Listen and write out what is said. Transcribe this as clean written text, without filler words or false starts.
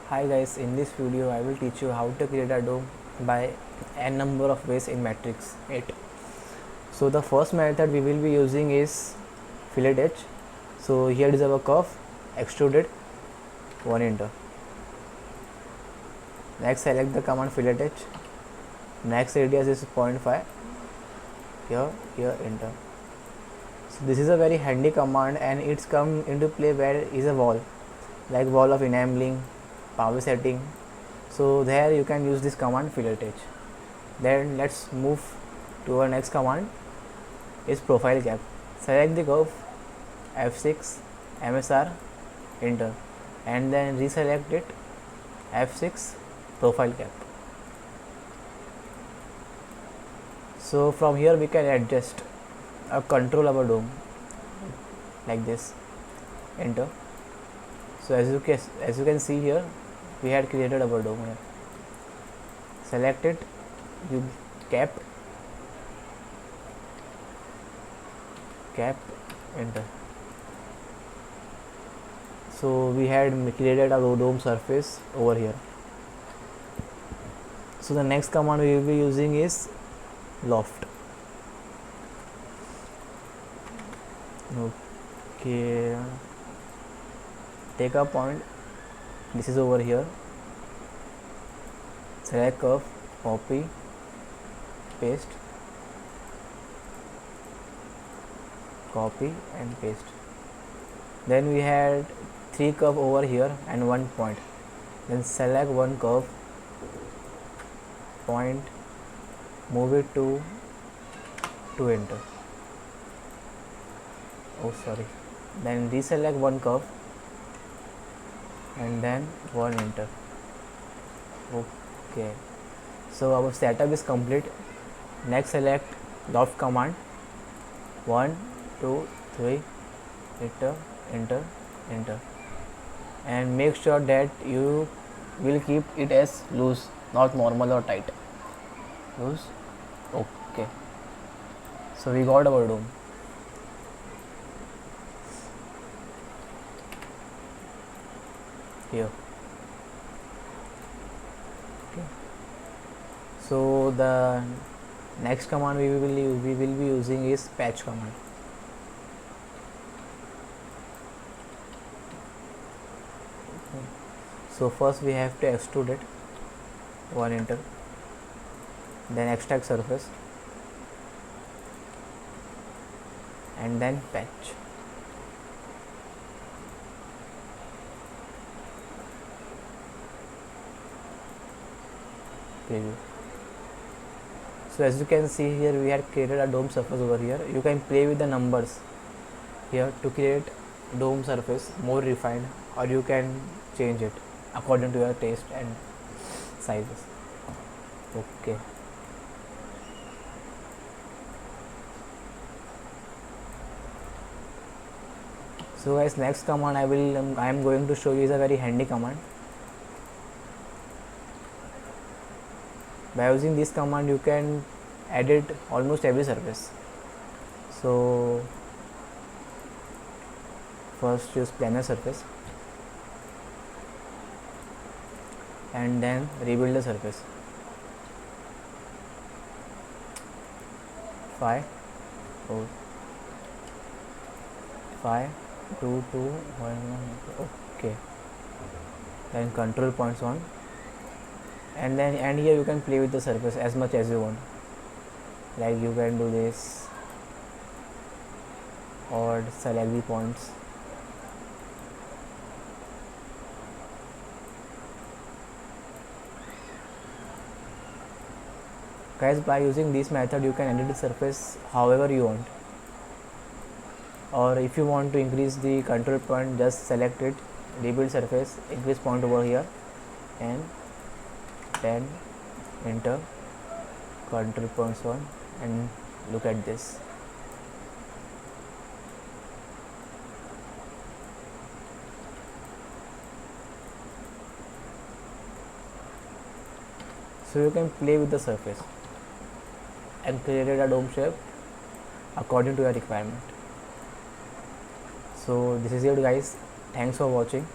Hi guys, in this video I will teach you how to create a dome by n number of ways in matrix 8. So the first method we will be using is fillet edge. So here is our curve, extruded, 1 enter. Next select the command fillet edge. Next radius is 0.5. Here enter. So this is a very handy command and it's come into play where is a wall, like wall of enameling, power setting. So there you can use this command fillet edge. Then let's move to our next command is profile cap. Select the curve, F6, MSR, enter, and then reselect it, F6, profile cap. So from here we can adjust or control our dome like this, enter. So as you can see here, we had created our dome here. Select it, you cap, enter. So we had created a dome surface over here. So the next command we will be using is loft. Okay, take a point, this is over here, select curve, copy, paste, copy and paste. Then we had 3 curve over here and 1 point. Then select one curve, point, move it to enter. Then deselect one curve and then 1 enter. Okay, so our setup is complete. Next select loft command, 1 2 3, enter, and make sure that you will keep it as loose, not normal or tight. Loose. Okay, so we got our dome. Here. Okay. So the next command we will be using is patch command. Okay. So first we have to extrude it, 1 enter. Then extract surface and then patch. Preview. So as you can see here, we had created a dome surface over here. You can play with the numbers here to create dome surface more refined, or you can change it according to your taste and sizes. Okay. So guys, next command I am going to show you is a very handy command. By using this command you can edit almost every surface. So first use planar surface and then rebuild the surface. 5 2 2 1 okay. Then control points on, and here you can play with the surface as much as you want, like you can do this or select the points. Guys, by using this method you can edit the surface however you want, or if you want to increase the control point, just select it, rebuild surface, increase point over here, and then enter, control points on, and look at this. So you can play with the surface and create a dome shape according to your requirement. So this is it guys, thanks for watching.